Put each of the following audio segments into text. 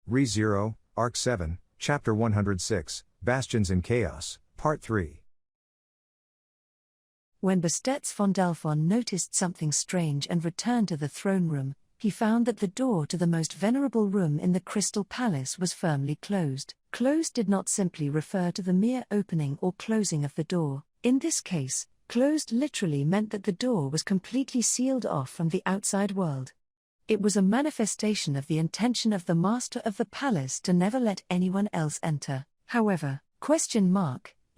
Re-Zero, Arc 7, Chapter 106, Bastions in Chaos, Part 3. When Bastions von Delphon noticed something strange and returned to the throne room, he found that the door to the most venerable room in the Crystal Palace was firmly closed. Closed did not simply refer to the mere opening or closing of the door. In this case, closed literally meant that the door was completely sealed off from the outside world. It was a manifestation of the intention of the master of the palace to never let anyone else enter. However,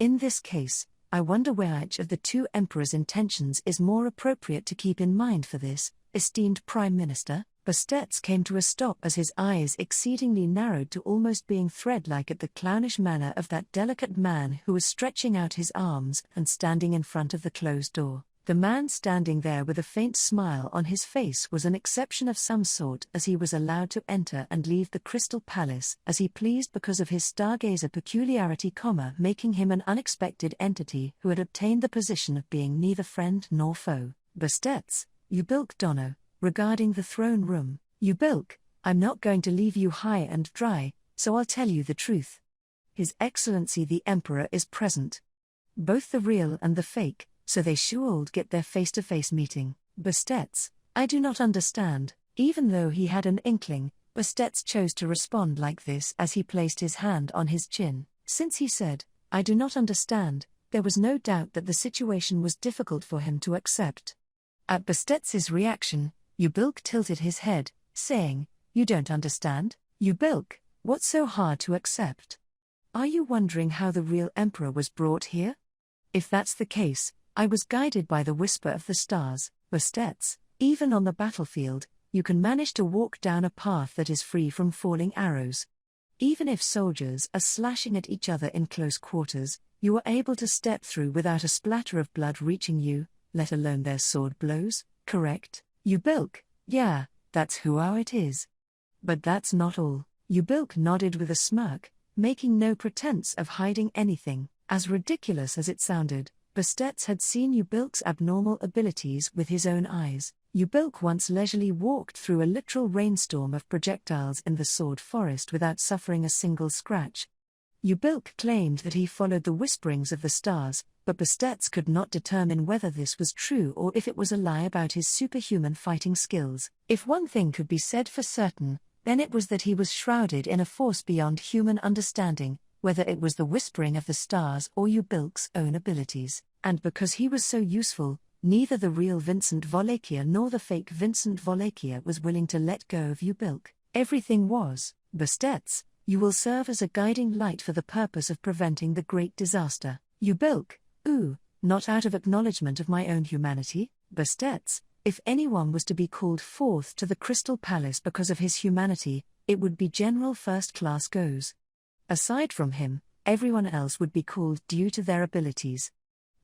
in this case, I wonder which of the two emperors' intentions is more appropriate to keep in mind for this, esteemed Prime Minister. Bastions came to a stop as his eyes exceedingly narrowed to almost being thread-like at the clownish manner of that delicate man who was stretching out his arms and standing in front of the closed door. The man standing there with a faint smile on his face was an exception of some sort, as he was allowed to enter and leave the Crystal Palace as he pleased because of his stargazer peculiarity, making him an unexpected entity who had obtained the position of being neither friend nor foe. Bastions, Ubilk Dono, regarding the throne room, Ubilk, I'm not going to leave you high and dry, so I'll tell you the truth. His Excellency the Emperor is present. Both the real and the fake, so they should get their face-to-face meeting. Bastions, I do not understand. Even though he had an inkling, Bastions chose to respond like this as he placed his hand on his chin. Since he said, I do not understand, there was no doubt that the situation was difficult for him to accept. At Bastions' reaction, Ubilk tilted his head, saying, You don't understand? Ubilk, what's so hard to accept? Are you wondering how the real emperor was brought here? If that's the case, I was guided by the whisper of the stars. Bastions, even on the battlefield, you can manage to walk down a path that is free from falling arrows. Even if soldiers are slashing at each other in close quarters, you are able to step through without a splatter of blood reaching you, let alone their sword blows, correct? Ubilk, yeah, that's how it is. But that's not all. Ubilk nodded with a smirk, making no pretense of hiding anything. As ridiculous as it sounded, Bastions had seen Ubilk's abnormal abilities with his own eyes. Ubilk once leisurely walked through a literal rainstorm of projectiles in the Sword Forest without suffering a single scratch. Ubilk claimed that he followed the whisperings of the stars, but Bastions could not determine whether this was true or if it was a lie about his superhuman fighting skills. If one thing could be said for certain, then it was that he was shrouded in a force beyond human understanding, whether it was the whispering of the stars or Ubilk's own abilities. And because he was so useful, neither the real Vincent Volakia nor the fake Vincent Volakia was willing to let go of Ubilk. Everything was, Bastions, you will serve as a guiding light for the purpose of preventing the great disaster. Ubilk, not out of acknowledgement of my own humanity. Bastions, if anyone was to be called forth to the Crystal Palace because of his humanity, it would be General First Class Goes. Aside from him, everyone else would be called due to their abilities.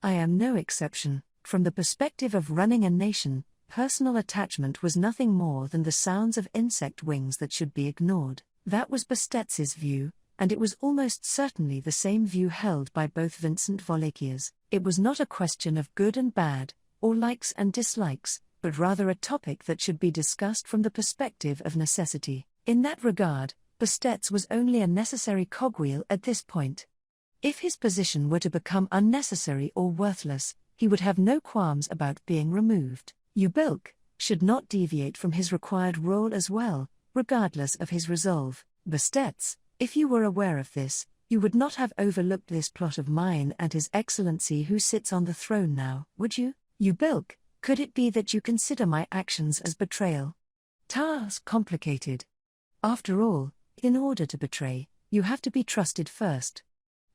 I am no exception. From the perspective of running a nation, personal attachment was nothing more than the sounds of insect wings that should be ignored. That was Bastions' view, and it was almost certainly the same view held by both Vincent Volakias. It was not a question of good and bad, or likes and dislikes, but rather a topic that should be discussed from the perspective of necessity. In that regard, Bastions was only a necessary cogwheel at this point. If his position were to become unnecessary or worthless, he would have no qualms about being removed. Ubilk should not deviate from his required role as well, regardless of his resolve. Bastions, if you were aware of this, you would not have overlooked this plot of mine and His Excellency who sits on the throne now, would you? Ubilk, could it be that you consider my actions as betrayal? Task complicated. After all, in order to betray, you have to be trusted first.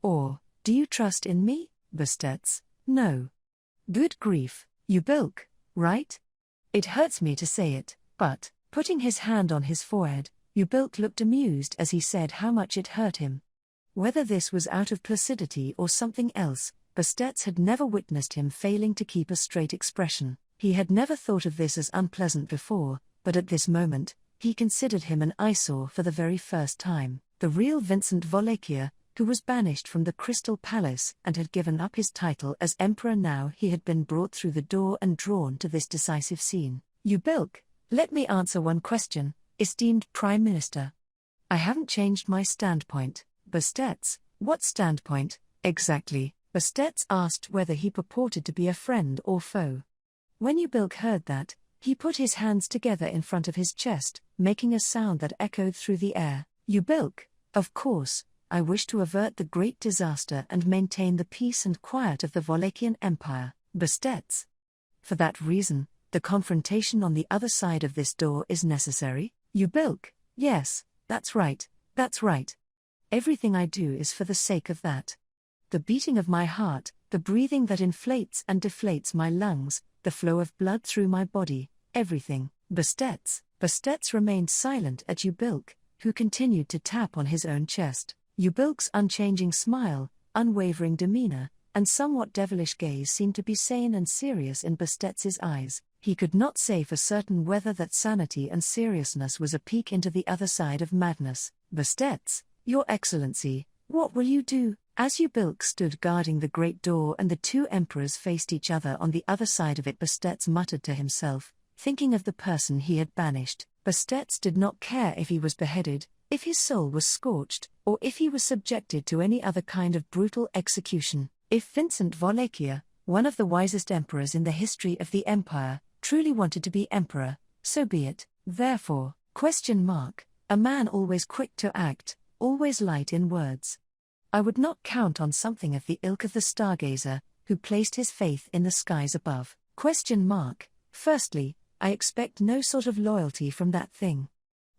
Or, do you trust in me, Bastions? No. Good grief, Ubilk, right? It hurts me to say it, but, putting his hand on his forehead, Ubilk looked amused as he said how much it hurt him. Whether this was out of placidity or something else, Bastions had never witnessed him failing to keep a straight expression. He had never thought of this as unpleasant before, but at this moment, he considered him an eyesore for the very first time. The real Vincent Volakia, who was banished from the Crystal Palace and had given up his title as emperor, now he had been brought through the door and drawn to this decisive scene. Ubilk, let me answer one question, esteemed Prime Minister. I haven't changed my standpoint. Bastions, what standpoint, exactly? Bastions asked whether he purported to be a friend or foe. When Ubilk heard that, he put his hands together in front of his chest, making a sound that echoed through the air. Ubilk, of course, I wish to avert the great disaster and maintain the peace and quiet of the Wallachian Empire. Bastions. For that reason, the confrontation on the other side of this door is necessary? Ubilk, yes, that's right, that's right. Everything I do is for the sake of that. The beating of my heart, the breathing that inflates and deflates my lungs, the flow of blood through my body, everything. Bastions. Bastions remained silent at Ubilk, who continued to tap on his own chest. Ubilk's unchanging smile, unwavering demeanor, and somewhat devilish gaze seemed to be sane and serious in Bastions' eyes. He could not say for certain whether that sanity and seriousness was a peek into the other side of madness. Bastions, Your Excellency, what will you do? As Ubilk stood guarding the great door and the two emperors faced each other on the other side of it, Bastions muttered to himself, thinking of the person he had banished. Bastions did not care if he was beheaded, if his soul was scorched, or if he was subjected to any other kind of brutal execution. If Vincent Wallachia, one of the wisest emperors in the history of the empire, truly wanted to be emperor, so be it. Therefore, a man always quick to act, always light in words. I would not count on something of the ilk of the stargazer, who placed his faith in the skies above. Firstly, I expect no sort of loyalty from that thing.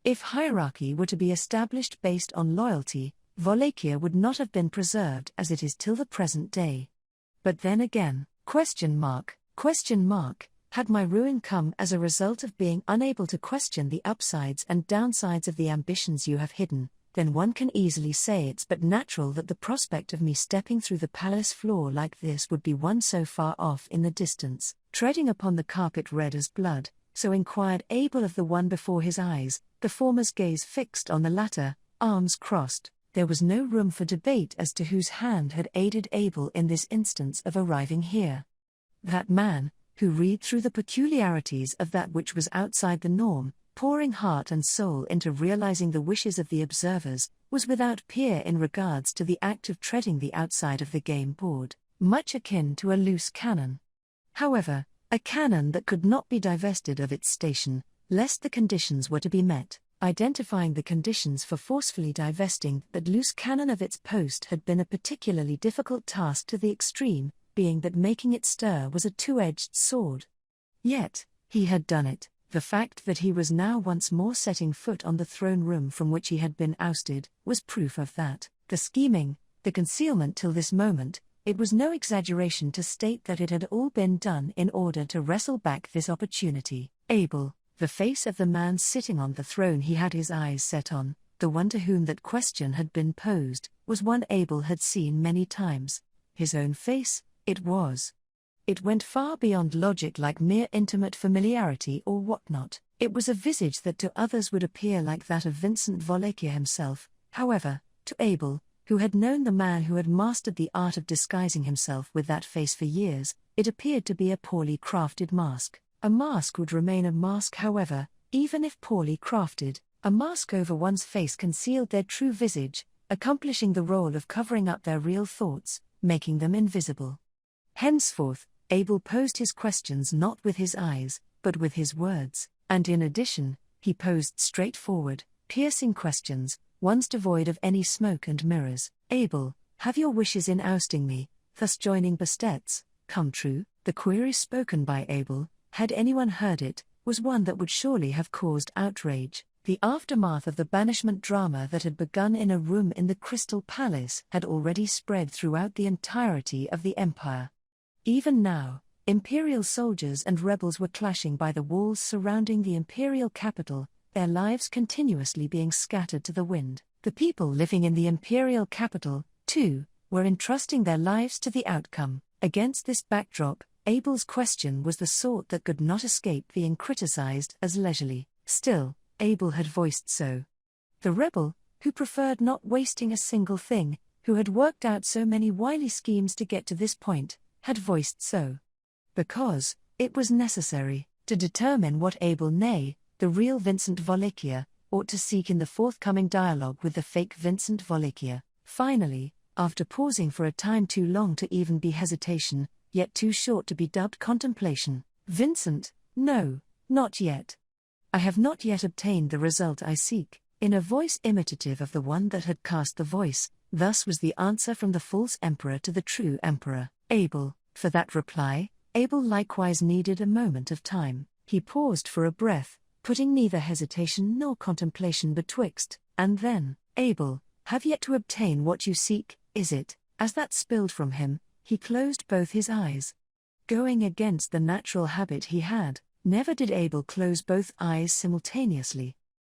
If hierarchy were to be established based on loyalty, Wallachia would not have been preserved as it is till the present day. But then again, had my ruin come as a result of being unable to question the upsides and downsides of the ambitions you have hidden, then one can easily say it's but natural that the prospect of me stepping through the palace floor like this would be one so far off in the distance, treading upon the carpet red as blood. So inquired Abel of the one before his eyes, the former's gaze fixed on the latter, arms crossed. There was no room for debate as to whose hand had aided Abel in this instance of arriving here. That man, who read through the peculiarities of that which was outside the norm, pouring heart and soul into realizing the wishes of the observers, was without peer in regards to the act of treading the outside of the game board, much akin to a loose cannon. However, a cannon that could not be divested of its station, lest the conditions were to be met. Identifying the conditions for forcefully divesting that loose cannon of its post had been a particularly difficult task to the extreme, being that making it stir was a two-edged sword. Yet, he had done it. The fact that he was now once more setting foot on the throne room from which he had been ousted, was proof of that. The scheming, the concealment till this moment, it was no exaggeration to state that it had all been done in order to wrestle back this opportunity. Abel, the face of the man sitting on the throne he had his eyes set on, the one to whom that question had been posed, was one Abel had seen many times. His own face, it was. It went far beyond logic, like mere intimate familiarity or whatnot. It was a visage that to others would appear like that of Vincent Wallachia himself. However, to Abel, who had known the man who had mastered the art of disguising himself with that face for years, it appeared to be a poorly crafted mask. A mask would remain a mask, however, even if poorly crafted. A mask over one's face concealed their true visage, accomplishing the role of covering up their real thoughts, making them invisible. Henceforth, Abel posed his questions not with his eyes, but with his words, and in addition, he posed straightforward, piercing questions, ones devoid of any smoke and mirrors. Abel, have your wishes in ousting me, thus joining Bastions, come true? The query spoken by Abel, had anyone heard it, was one that would surely have caused outrage. The aftermath of the banishment drama that had begun in a room in the Crystal Palace had already spread throughout the entirety of the empire. Even now, imperial soldiers and rebels were clashing by the walls surrounding the imperial capital, their lives continuously being scattered to the wind. The people living in the imperial capital, too, were entrusting their lives to the outcome. Against this backdrop, Abel's question was the sort that could not escape being criticized as leisurely. Still, Abel had voiced so. The rebel, who preferred not wasting a single thing, who had worked out so many wily schemes to get to this point, had voiced so. Because, it was necessary, to determine what Abel, nay, the real Vincent Wallachia, ought to seek in the forthcoming dialogue with the fake Vincent Volakia. Finally, after pausing for a time too long to even be hesitation, yet too short to be dubbed contemplation, Vincent, no, not yet. I have not yet obtained the result I seek, in a voice imitative of the one that had cast the voice. Thus was the answer from the false emperor to the true emperor. Abel, for that reply, Abel likewise needed a moment of time. He paused for a breath, putting neither hesitation nor contemplation betwixt, and then, Abel, have yet to obtain what you seek, is it? As that spilled from him, he closed both his eyes. Going against the natural habit he had, never did Abel close both eyes simultaneously.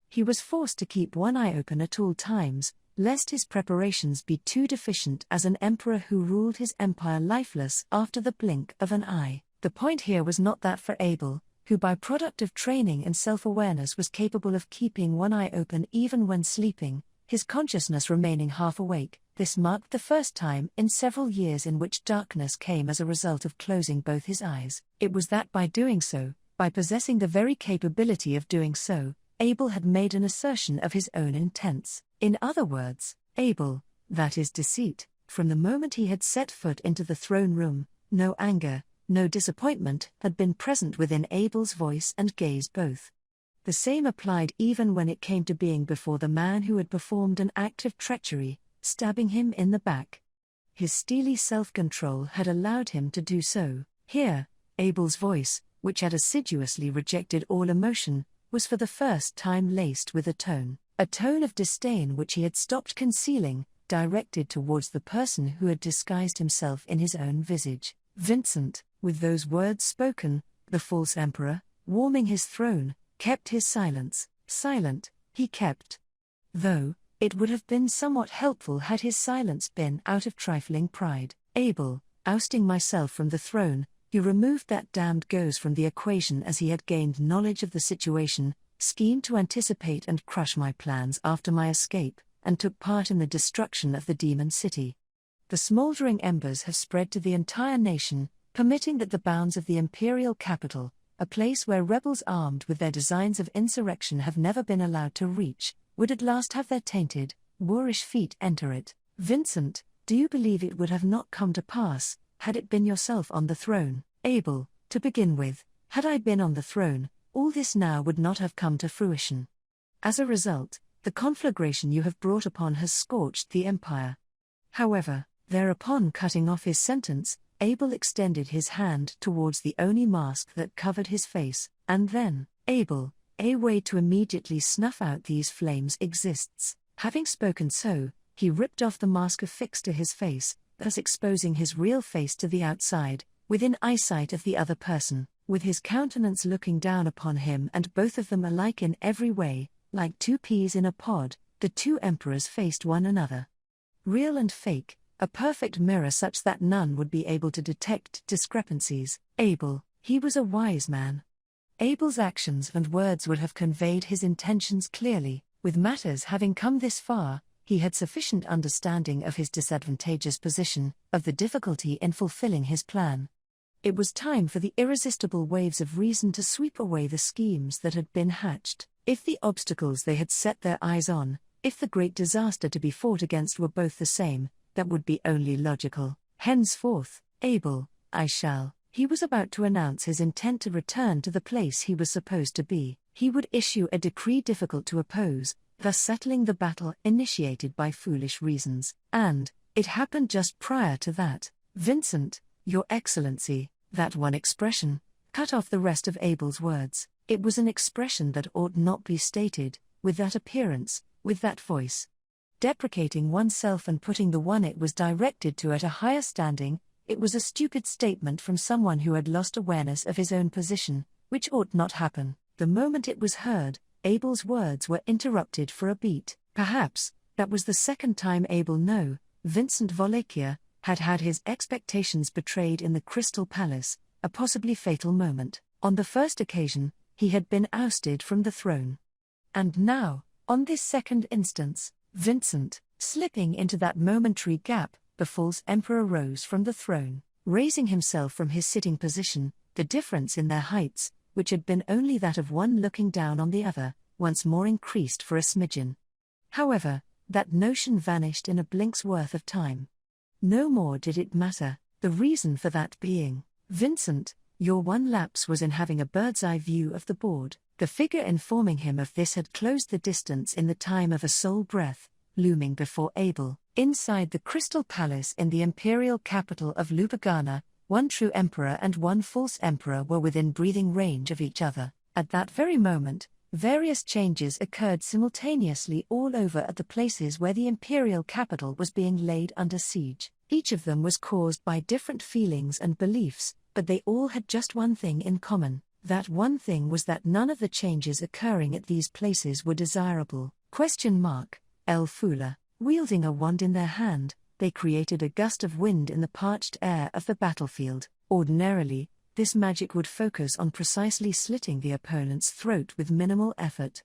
He was forced to keep one eye open at all times, lest his preparations be too deficient as an emperor who ruled his empire lifeless after the blink of an eye. The point here was not that for Abel, who by product of training and self-awareness was capable of keeping one eye open even when sleeping, his consciousness remaining half awake. This marked the first time in several years in which darkness came as a result of closing both his eyes. It was that by doing so, by possessing the very capability of doing so, Abel had made an assertion of his own intents. In other words, Abel, that is deceit, from the moment he had set foot into the throne room, no anger, no disappointment had been present within Abel's voice and gaze both. The same applied even when it came to being before the man who had performed an act of treachery, stabbing him in the back. His steely self-control had allowed him to do so. Here, Abel's voice, which had assiduously rejected all emotion, was for the first time laced with a tone of disdain which he had stopped concealing, directed towards the person who had disguised himself in his own visage. Vincent, with those words spoken, the false emperor, warming his throne, kept his silence. Silent, he kept. Though, it would have been somewhat helpful had his silence been out of trifling pride. Abel, ousting myself from the throne, he removed that damned ghost from the equation as he had gained knowledge of the situation, schemed to anticipate and crush my plans after my escape, and took part in the destruction of the demon city. The smoldering embers have spread to the entire nation, permitting that the bounds of the imperial capital, a place where rebels armed with their designs of insurrection have never been allowed to reach, would at last have their tainted, boorish feet enter it. Vincent, do you believe it would have not come to pass, had it been yourself on the throne? Abel, to begin with, had I been on the throne, all this now would not have come to fruition. As a result, the conflagration you have brought upon has scorched the empire. However, thereupon cutting off his sentence, Abel extended his hand towards the only mask that covered his face, and then, Abel, a way to immediately snuff out these flames exists. Having spoken so, he ripped off the mask affixed to his face, thus exposing his real face to the outside, within eyesight of the other person, with his countenance looking down upon him and both of them alike in every way, like two peas in a pod. The two emperors faced one another. Real and fake, a perfect mirror such that none would be able to detect discrepancies. Abel, he was a wise man. Abel's actions and words would have conveyed his intentions clearly. With matters having come this far, he had sufficient understanding of his disadvantageous position, of the difficulty in fulfilling his plan. It was time for the irresistible waves of reason to sweep away the schemes that had been hatched. If the obstacles they had set their eyes on, if the great disaster to be fought against were both the same, that would be only logical. Henceforth, Abel, he was about to announce his intent to return to the place he was supposed to be. He would issue a decree difficult to oppose, thus settling the battle initiated by foolish reasons. And, it happened just prior to that. Vincent, Your Excellency, that one expression, cut off the rest of Abel's words. It was an expression that ought not be stated, with that appearance, with that voice. Deprecating oneself and putting the one it was directed to at a higher standing, it was a stupid statement from someone who had lost awareness of his own position, which ought not happen. The moment it was heard, Abel's words were interrupted for a beat. Perhaps, that was the second time Vincent Volakia, had had his expectations betrayed in the Crystal Palace, a possibly fatal moment. On the first occasion, he had been ousted from the throne. And now, on this second instance, Vincent, slipping into that momentary gap, the false emperor rose from the throne, raising himself from his sitting position. The difference in their heights, which had been only that of one looking down on the other, once more increased for a smidgen. However, that notion vanished in a blink's worth of time. No more did it matter, the reason for that being, Vincent, your one lapse was in having a bird's-eye view of the board. The figure informing him of this had closed the distance in the time of a sole breath, looming before Abel. Inside the Crystal Palace in the imperial capital of Lubagana, one true emperor and one false emperor were within breathing range of each other. At that very moment, various changes occurred simultaneously all over at the places where the imperial capital was being laid under siege. Each of them was caused by different feelings and beliefs, but they all had just one thing in common. That one thing was that none of the changes occurring at these places were desirable. El Fula, wielding a wand in their hand, they created a gust of wind in the parched air of the battlefield. Ordinarily, this magic would focus on precisely slitting the opponent's throat with minimal effort.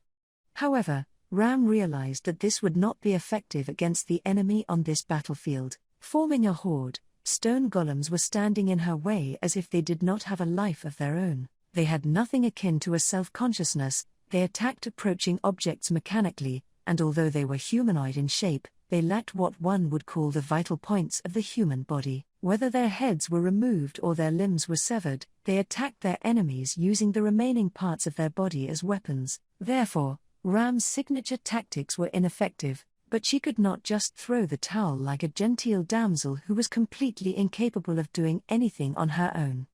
However, Ram realized that this would not be effective against the enemy on this battlefield. Forming a horde, stone golems were standing in her way as if they did not have a life of their own. They had nothing akin to a self-consciousness, they attacked approaching objects mechanically, and although they were humanoid in shape, they lacked what one would call the vital points of the human body. Whether their heads were removed or their limbs were severed, they attacked their enemies using the remaining parts of their body as weapons. Therefore, Ram's signature tactics were ineffective, but she could not just throw the towel like a genteel damsel who was completely incapable of doing anything on her own.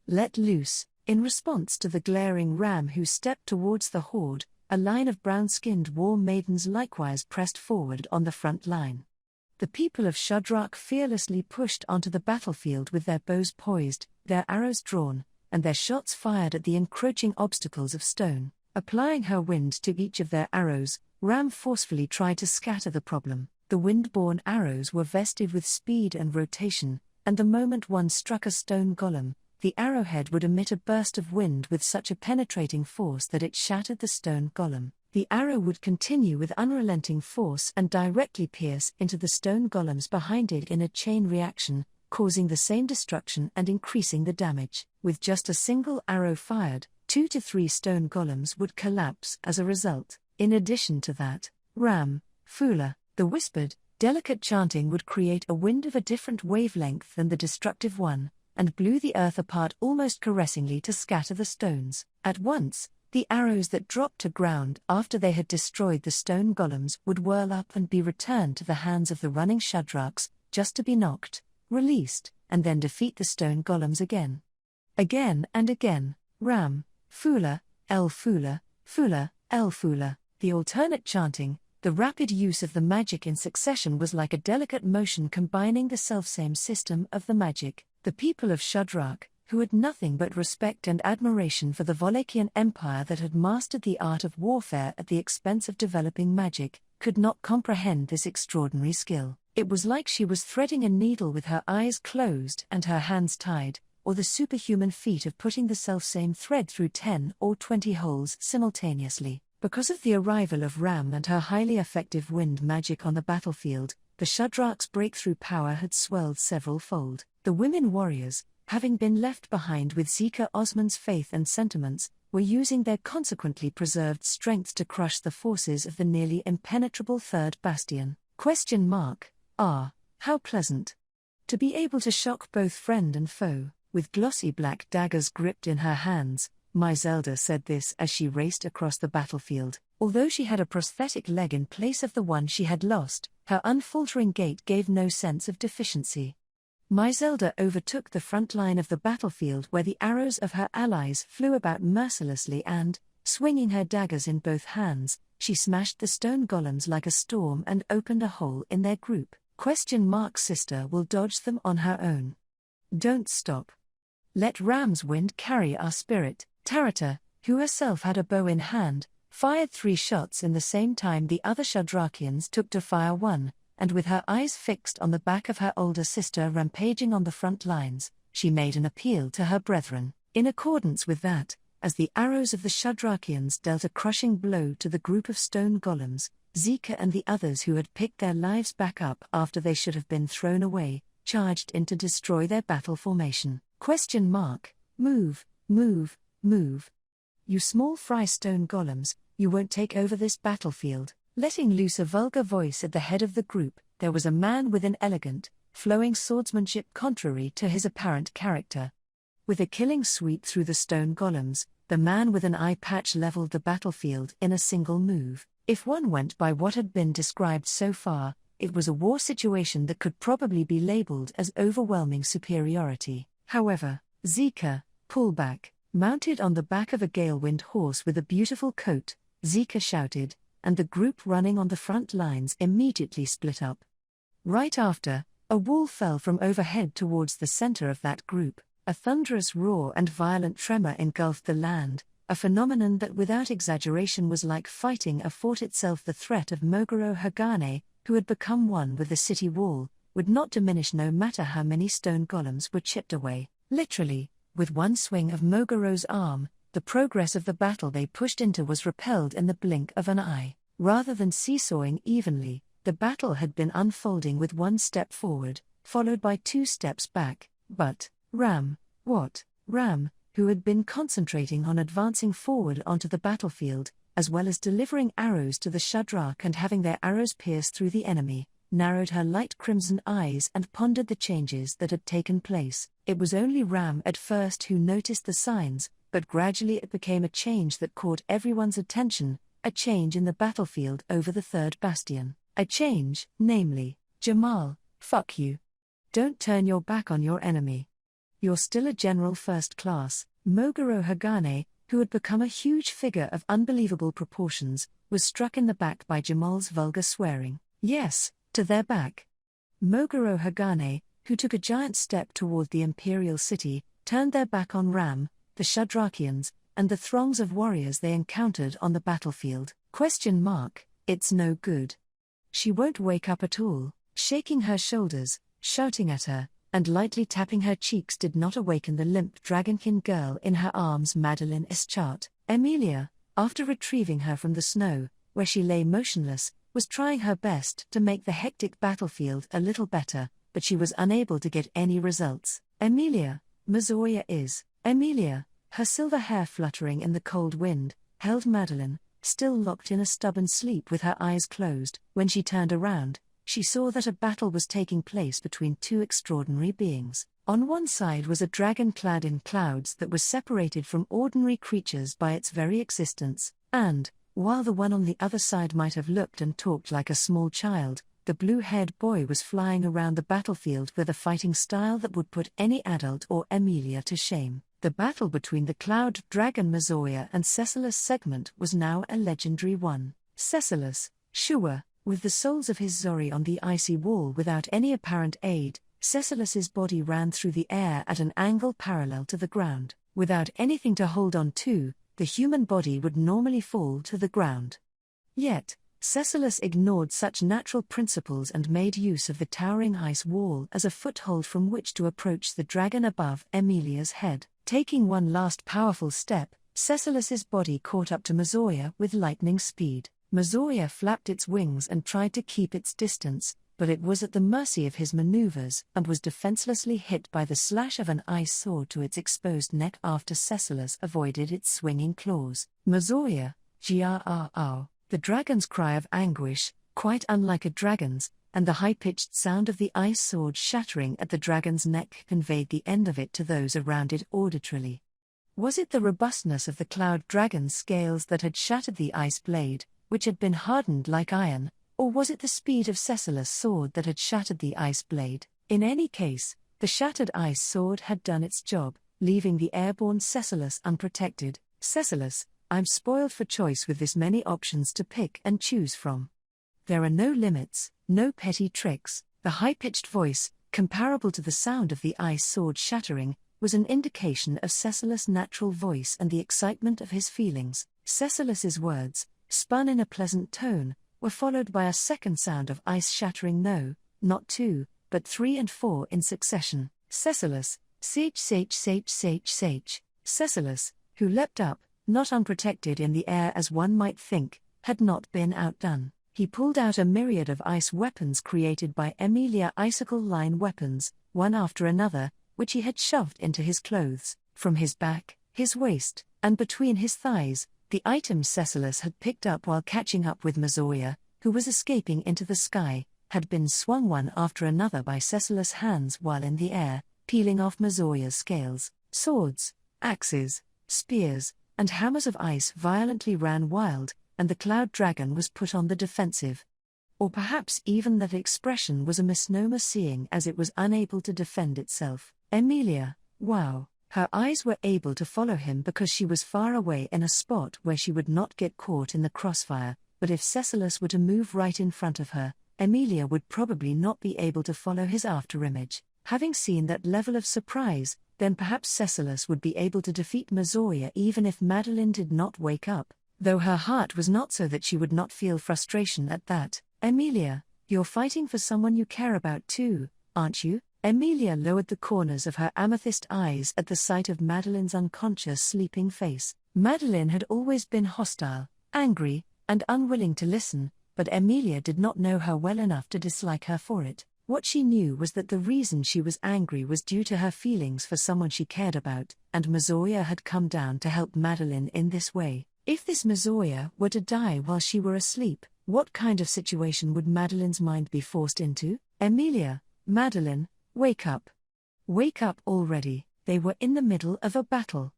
Let loose. In response to the glaring Ram who stepped towards the horde, a line of brown-skinned war maidens likewise pressed forward on the front line. The people of Shudrak fearlessly pushed onto the battlefield with their bows poised, their arrows drawn, and their shots fired at the encroaching obstacles of stone. Applying her wind to each of their arrows, Ram forcefully tried to scatter the problem. The wind-borne arrows were vested with speed and rotation, and the moment one struck a stone golem, the arrowhead would emit a burst of wind with such a penetrating force that it shattered the stone golem. The arrow would continue with unrelenting force and directly pierce into the stone golems behind it in a chain reaction, causing the same destruction and increasing the damage. With just a single arrow fired, 2 to 3 stone golems would collapse as a result. In addition to that, Ram, Fula, the whispered, delicate chanting would create a wind of a different wavelength than the destructive one, and blew the earth apart almost caressingly to scatter the stones. At once, the arrows that dropped to ground after they had destroyed the stone golems would whirl up and be returned to the hands of the running Shadraks, just to be knocked, released, and then defeat the stone golems again. Again and again, Ram, Fula, El Fula, Fula, El Fula. The alternate chanting, the rapid use of the magic in succession was like a delicate motion combining the selfsame system of the magic. The people of Shudrak, who had nothing but respect and admiration for the Volakian Empire that had mastered the art of warfare at the expense of developing magic, could not comprehend this extraordinary skill. It was like she was threading a needle with her eyes closed and her hands tied, or the superhuman feat of putting the selfsame thread through 10 or 20 holes simultaneously. Because of the arrival of Ram and her highly effective wind magic on the battlefield, the Shudrak's breakthrough power had swelled several-fold. The women warriors, having been left behind with Zika Osman's faith and sentiments, were using their consequently preserved strength to crush the forces of the nearly impenetrable third bastion. How pleasant. To be able to shock both friend and foe, with glossy black daggers gripped in her hands, Zelda said this as she raced across the battlefield. Although she had a prosthetic leg in place of the one she had lost, her unfaltering gait gave no sense of deficiency. Zelda overtook the front line of the battlefield where the arrows of her allies flew about mercilessly and, swinging her daggers in both hands, she smashed the stone golems like a storm and opened a hole in their group. Sister will dodge them on her own. Don't stop. Let Ram's wind carry our spirit. Tarata, who herself had a bow in hand, fired 3 shots in the same time the other Shadrakians took to fire 1, and with her eyes fixed on the back of her older sister rampaging on the front lines, she made an appeal to her brethren. In accordance with that, as the arrows of the Shadrakians dealt a crushing blow to the group of stone golems, Zika and the others who had picked their lives back up after they should have been thrown away, charged in to destroy their battle formation. Move, move, move. "You small fry stone golems, you won't take over this battlefield." Letting loose a vulgar voice at the head of the group, there was a man with an elegant, flowing swordsmanship contrary to his apparent character. With a killing sweep through the stone golems, the man with an eye patch leveled the battlefield in a single move. If one went by what had been described so far, it was a war situation that could probably be labeled as overwhelming superiority. However, Zika, pullback, mounted on the back of a galewind horse with a beautiful coat, Zika shouted, and the group running on the front lines immediately split up. Right after, a wall fell from overhead towards the center of that group. A thunderous roar and violent tremor engulfed the land, a phenomenon that without exaggeration was like fighting a fort itself. The threat of Moguro Hagane, who had become one with the city wall, would not diminish no matter how many stone golems were chipped away. Literally, with one swing of Moguro's arm, the progress of the battle they pushed into was repelled in the blink of an eye. Rather than seesawing evenly, the battle had been unfolding with one step forward, followed by 2 steps back. But Ram, who had been concentrating on advancing forward onto the battlefield, as well as delivering arrows to the Shudrak and having their arrows pierce through the enemy, narrowed her light crimson eyes and pondered the changes that had taken place. It was only Ram at first who noticed the signs, but gradually it became a change that caught everyone's attention, a change in the battlefield over the third bastion. A change, namely, Jamal, fuck you. Don't turn your back on your enemy. You're still a general first class. Moguro Hagane, who had become a huge figure of unbelievable proportions, was struck in the back by Jamal's vulgar swearing. Yes, to their back. Moguro Hagane, who took a giant step toward the imperial city, turned their back on Ram, the Shudrakians, and the throngs of warriors they encountered on the battlefield. It's no good. She won't wake up at all. Shaking her shoulders, shouting at her, and lightly tapping her cheeks did not awaken the limp dragonkin girl in her arms, Madeline Eschardt. Emilia, after retrieving her from the snow, where she lay motionless, was trying her best to make the hectic battlefield a little better, but she was unable to get any results. Emilia, her silver hair fluttering in the cold wind, held Madeline, still locked in a stubborn sleep with her eyes closed. When she turned around, she saw that a battle was taking place between 2 extraordinary beings. On one side was a dragon clad in clouds that was separated from ordinary creatures by its very existence, and, while the one on the other side might have looked and talked like a small child, the blue-haired boy was flying around the battlefield with a fighting style that would put any adult or Emilia to shame. The battle between the cloud dragon Mazoya and Cecilus Segment was now a legendary one. Cecilus, sure, with the soles of his Zori on the icy wall without any apparent aid, Cecilus's body ran through the air at an angle parallel to the ground. Without anything to hold on to, the human body would normally fall to the ground. Yet, Cecilus ignored such natural principles and made use of the towering ice wall as a foothold from which to approach the dragon above Emilia's head. Taking one last powerful step, Cecilus's body caught up to Mazoya with lightning speed. Mazoya flapped its wings and tried to keep its distance, but it was at the mercy of his maneuvers and was defenselessly hit by the slash of an ice sword to its exposed neck after Cecilus avoided its swinging claws. Mazoya, grrr, the dragon's cry of anguish, quite unlike a dragon's, and the high-pitched sound of the ice sword shattering at the dragon's neck conveyed the end of it to those around it auditorily. Was it the robustness of the cloud dragon's scales that had shattered the ice blade, which had been hardened like iron, or was it the speed of Cecilus' sword that had shattered the ice blade? In any case, the shattered ice sword had done its job, leaving the airborne Cecilus unprotected. Cecilus, I'm spoiled for choice with this many options to pick and choose from. There are no limits, no petty tricks. The high-pitched voice, comparable to the sound of the ice sword shattering, was an indication of Cecilus' natural voice and the excitement of his feelings. Cecilus's words, spun in a pleasant tone, were followed by a second sound of ice shattering, no, not 2, but 3 and 4 in succession. Cecilus, sage. Cecilus, who leapt up, not unprotected in the air as one might think, had not been outdone. He pulled out a myriad of ice weapons created by Emilia, icicle line weapons, one after another, which he had shoved into his clothes. From his back, his waist, and between his thighs, the items Cecilus had picked up while catching up with Mazoya, who was escaping into the sky, had been swung one after another by Cecilus' hands while in the air, peeling off Mazoya's scales. Swords, axes, spears, and hammers of ice violently ran wild, and the cloud dragon was put on the defensive. Or perhaps even that expression was a misnomer, seeing as it was unable to defend itself. Emilia, wow. Her eyes were able to follow him because she was far away in a spot where she would not get caught in the crossfire, but if Cecilus were to move right in front of her, Emilia would probably not be able to follow his afterimage. Having seen that level of surprise, then perhaps Cecilus would be able to defeat Mazoya even if Madeline did not wake up, though her heart was not so that she would not feel frustration at that. Emilia, you're fighting for someone you care about too, aren't you? Emilia lowered the corners of her amethyst eyes at the sight of Madeline's unconscious sleeping face. Madeline had always been hostile, angry, and unwilling to listen, but Emilia did not know her well enough to dislike her for it. What she knew was that the reason she was angry was due to her feelings for someone she cared about, and Mazoya had come down to help Madeline in this way. If this Mazoya were to die while she were asleep, what kind of situation would Madeline's mind be forced into? Emilia, Madeline, wake up. Wake up already, they were in the middle of a battle.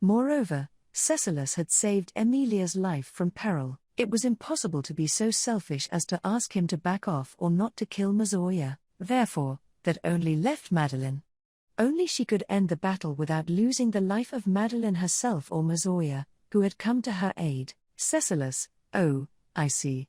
Moreover, Cecilus had saved Emilia's life from peril. It was impossible to be so selfish as to ask him to back off or not to kill Mazoya. Therefore, that only left Madeline. Only she could end the battle without losing the life of Madeline herself or Mazoya, who had come to her aid. Cecilus, oh, I see.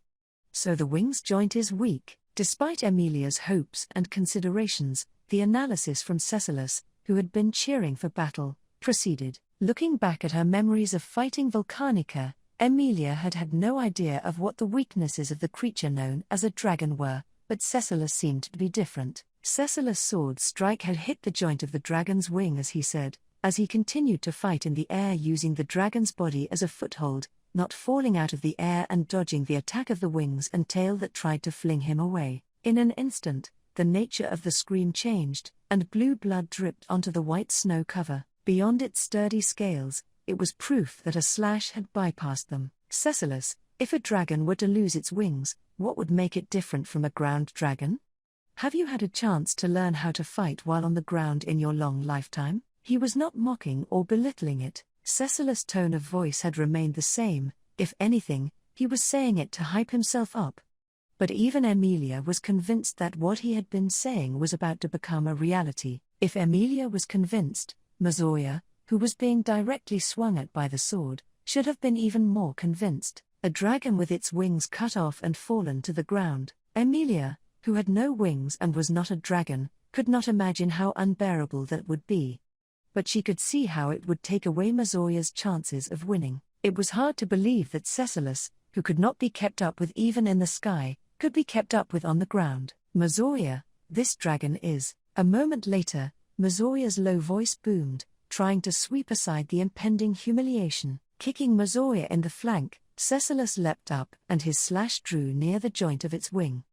So the wings joint is weak. Despite Emilia's hopes and considerations, the analysis from Cecilus, who had been cheering for battle, proceeded. Looking back at her memories of fighting Volcanica, Emilia had had no idea of what the weaknesses of the creature known as a dragon were, but Cecilus seemed to be different. Cecilus' sword strike had hit the joint of the dragon's wing, as he said, as he continued to fight in the air using the dragon's body as a foothold, not falling out of the air and dodging the attack of the wings and tail that tried to fling him away. In an instant, the nature of the scream changed, and blue blood dripped onto the white snow cover. Beyond its sturdy scales, it was proof that a slash had bypassed them. Cecilus, if a dragon were to lose its wings, what would make it different from a ground dragon? Have you had a chance to learn how to fight while on the ground in your long lifetime? He was not mocking or belittling it. Cecilus' tone of voice had remained the same. If anything, he was saying it to hype himself up. But even Emilia was convinced that what he had been saying was about to become a reality. If Emilia was convinced, Mazoya, who was being directly swung at by the sword, should have been even more convinced. A dragon with its wings cut off and fallen to the ground. Emilia, who had no wings and was not a dragon, could not imagine how unbearable that would be. But she could see how it would take away Mazoya's chances of winning. It was hard to believe that Cecilus, who could not be kept up with even in the sky, could be kept up with on the ground. Mazoya, this dragon is. A moment later, Mazoya's low voice boomed, trying to sweep aside the impending humiliation. Kicking Mazoya in the flank, Cecilus leapt up and his slash drew near the joint of its wing.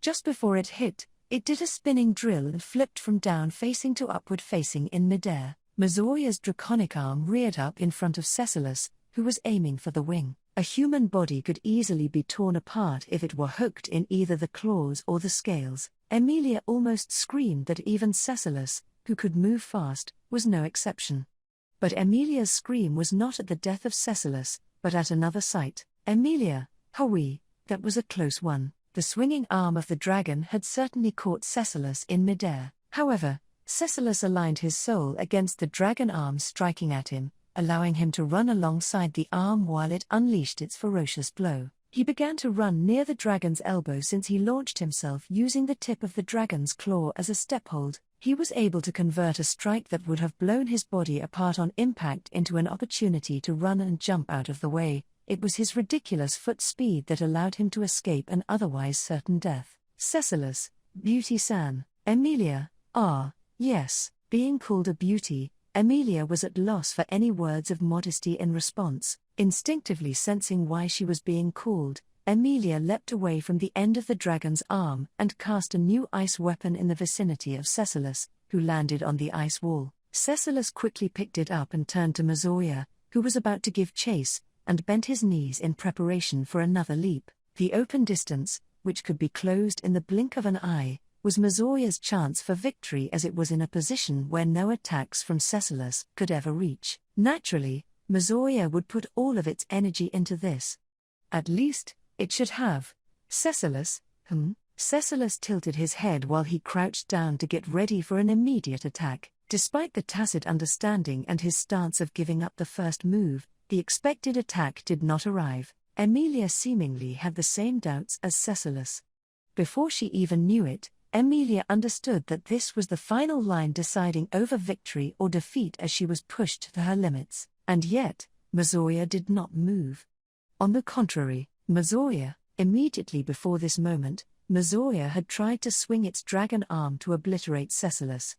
Just before it hit, it did a spinning drill and flipped from down facing to upward facing in midair. Mazoya's draconic arm reared up in front of Cecilus, who was aiming for the wing. A human body could easily be torn apart if it were hooked in either the claws or the scales. Emilia almost screamed that even Cecilus, who could move fast, was no exception. But Emilia's scream was not at the death of Cecilus, but at another sight. Emilia, Hui, that was a close one. The swinging arm of the dragon had certainly caught Cecilus in midair. However, Cecilus aligned his soul against the dragon arm striking at him, allowing him to run alongside the arm while it unleashed its ferocious blow. He began to run near the dragon's elbow since he launched himself using the tip of the dragon's claw as a step-hold. He was able to convert a strike that would have blown his body apart on impact into an opportunity to run and jump out of the way. It was his ridiculous foot speed that allowed him to escape an otherwise certain death. Cecilus, Beauty-san, Emilia, yes, being called a beauty, Emilia was at loss for any words of modesty in response. Instinctively sensing why she was being called, Emilia leapt away from the end of the dragon's arm and cast a new ice weapon in the vicinity of Cecilus, who landed on the ice wall. Cecilus quickly picked it up and turned to Mazoya, who was about to give chase, and bent his knees in preparation for another leap. The open distance, which could be closed in the blink of an eye, was Mizoya's chance for victory, as it was in a position where no attacks from Cecilus could ever reach. Naturally, Mizoya would put all of its energy into this. At least, it should have. Cecilus, Cecilus tilted his head while he crouched down to get ready for an immediate attack. Despite the tacit understanding and his stance of giving up the first move, the expected attack did not arrive. Emilia seemingly had the same doubts as Cecilus. Before she even knew it, Emilia understood that this was the final line deciding over victory or defeat as she was pushed to her limits. And yet, Mizoya did not move. On the contrary, Mizoya, immediately before this moment, Mizoya had tried to swing its dragon arm to obliterate Cecilus.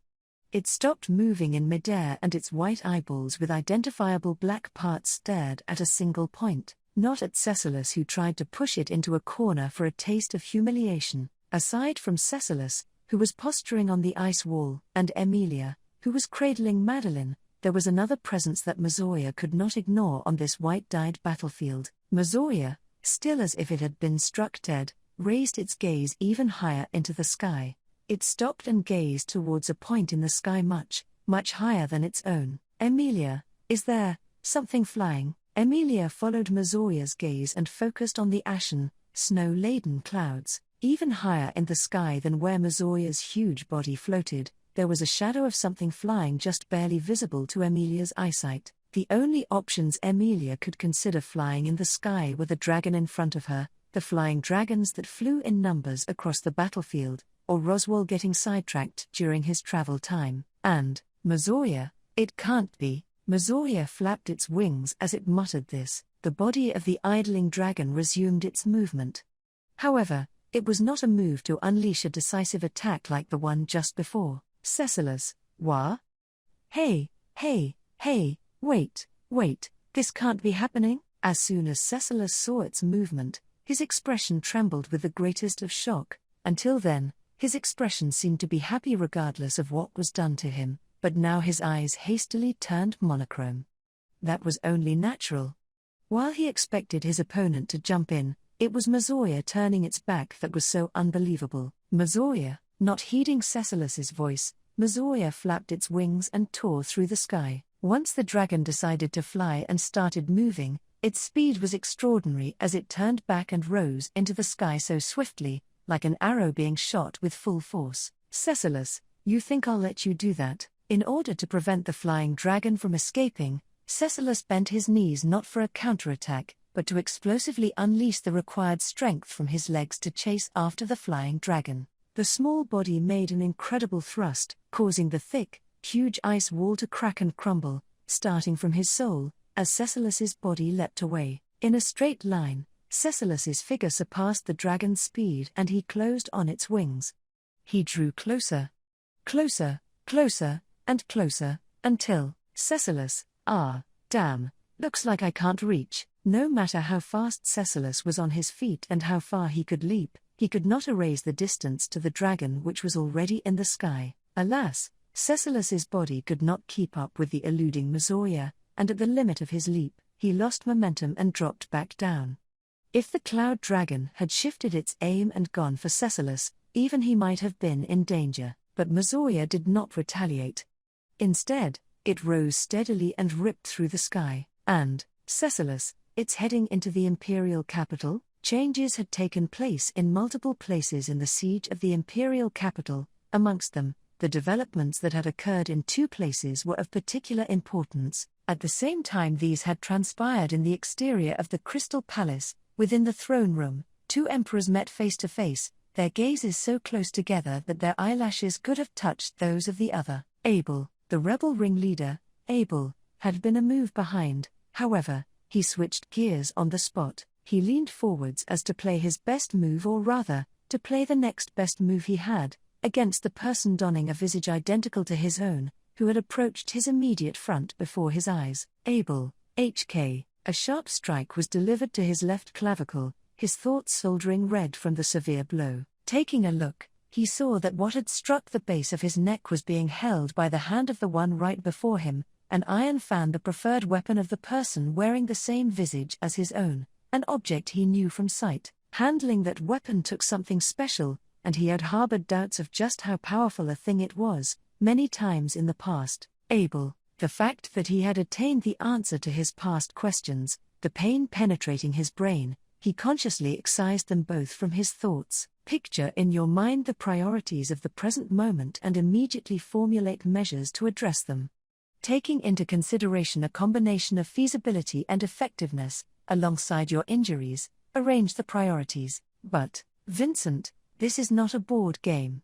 It stopped moving in midair and its white eyeballs with identifiable black parts stared at a single point, not at Cecilus, who tried to push it into a corner for a taste of humiliation. Aside from Cecilus, who was posturing on the ice wall, and Emilia, who was cradling Madeline, there was another presence that Mizoya could not ignore on this white-dyed battlefield. Mizoya, still as if it had been struck dead, raised its gaze even higher into the sky. It stopped and gazed towards a point in the sky much, much higher than its own. Emilia, is there something flying? Emilia followed Mizoya's gaze and focused on the ashen, snow-laden clouds. Even higher in the sky than where Mizoya's huge body floated, there was a shadow of something flying just barely visible to Emilia's eyesight. The only options Emilia could consider flying in the sky were the dragon in front of her, the flying dragons that flew in numbers across the battlefield, or Roswell getting sidetracked during his travel time, and Mizoya. It can't be. Mizoya flapped its wings as it muttered this. The body of the idling dragon resumed its movement. However, it was not a move to unleash a decisive attack like the one just before. Cecilus, wah? Hey, wait, this can't be happening? As soon as Cecilus saw its movement, his expression trembled with the greatest of shock. Until then, his expression seemed to be happy regardless of what was done to him, but now his eyes hastily turned monochrome. That was only natural. While he expected his opponent to jump in, it was Mizoya turning its back that was so unbelievable. Mizoya, not heeding Cecilus's voice, Mizoya flapped its wings and tore through the sky. Once the dragon decided to fly and started moving, its speed was extraordinary as it turned back and rose into the sky so swiftly, like an arrow being shot with full force. Cecilus, you think I'll let you do that? In order to prevent the flying dragon from escaping, Cecilus bent his knees not for a counterattack, but to explosively unleash the required strength from his legs to chase after the flying dragon. The small body made an incredible thrust, causing the thick, huge ice wall to crack and crumble, starting from his soul, as Cecilus's body leapt away. In a straight line, Cecilus's figure surpassed the dragon's speed and he closed on its wings. He drew closer, and closer, until, Cecilus, damn, looks like I can't reach. No matter how fast Cecilus was on his feet and how far he could leap, he could not erase the distance to the dragon which was already in the sky. Alas, Cecilus's body could not keep up with the eluding Mizoya, and at the limit of his leap, he lost momentum and dropped back down. If the cloud dragon had shifted its aim and gone for Cecilus, even he might have been in danger, but Mizoya did not retaliate. Instead, it rose steadily and ripped through the sky, and, Cecilus, it's heading into the imperial capital. Changes had taken place in multiple places in the siege of the imperial capital. Amongst them, the developments that had occurred in two places were of particular importance. At the same time these had transpired in the exterior of the Crystal Palace. Within the throne room, two emperors met face to face, their gazes so close together that their eyelashes could have touched those of the other. Abel, the rebel ringleader, had been a move behind. However, he switched gears on the spot. He leaned forwards as to play his best move, or rather, to play the next best move he had, against the person donning a visage identical to his own, who had approached his immediate front before his eyes. Abel, HK. A sharp strike was delivered to his left clavicle, his thoughts soldering red from the severe blow. Taking a look, he saw that what had struck the base of his neck was being held by the hand of the one right before him, an iron fan the preferred weapon of the person wearing the same visage as his own, an object he knew from sight. Handling that weapon took something special, and he had harbored doubts of just how powerful a thing it was, many times in the past. Abel, the fact that he had attained the answer to his past questions, the pain penetrating his brain, he consciously excised them both from his thoughts. Picture in your mind the priorities of the present moment and immediately formulate measures to address them. Taking into consideration a combination of feasibility and effectiveness, alongside your injuries, arrange the priorities. But, Vincent, this is not a board game.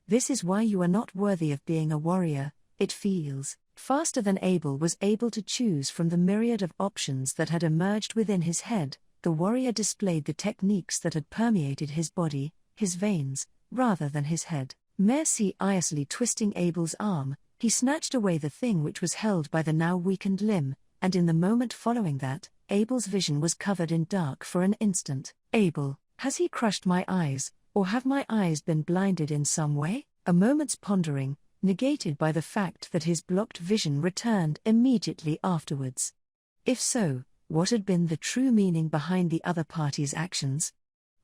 This is why you are not worthy of being a warrior. It feels. Faster than Abel was able to choose from the myriad of options that had emerged within his head, the warrior displayed the techniques that had permeated his body, his veins, rather than his head. Mercilessly twisting Abel's arm, he snatched away the thing which was held by the now weakened limb, and in the moment following that, Abel's vision was covered in dark for an instant. Abel, has he crushed my eyes, or have my eyes been blinded in some way? A moment's pondering, negated by the fact that his blocked vision returned immediately afterwards. If so, what had been the true meaning behind the other party's actions?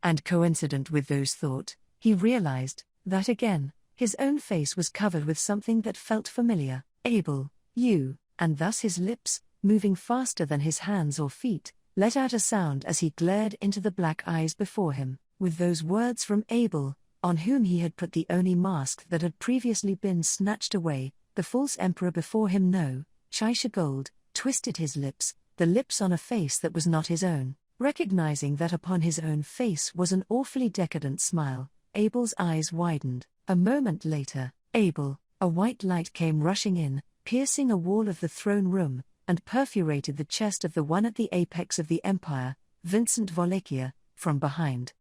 And coincident with those thoughts, he realized that again, his own face was covered with something that felt familiar. Abel, you, and thus his lips, moving faster than his hands or feet, let out a sound as he glared into the black eyes before him. With those words from Abel, on whom he had put the only mask that had previously been snatched away, the false emperor before him Chaisha Gold, twisted his lips, the lips on a face that was not his own. Recognizing that upon his own face was an awfully decadent smile, Abel's eyes widened. A moment later, Abel, a white light came rushing in, piercing a wall of the throne room, and perforated the chest of the one at the apex of the empire, Vincent Volachia, from behind.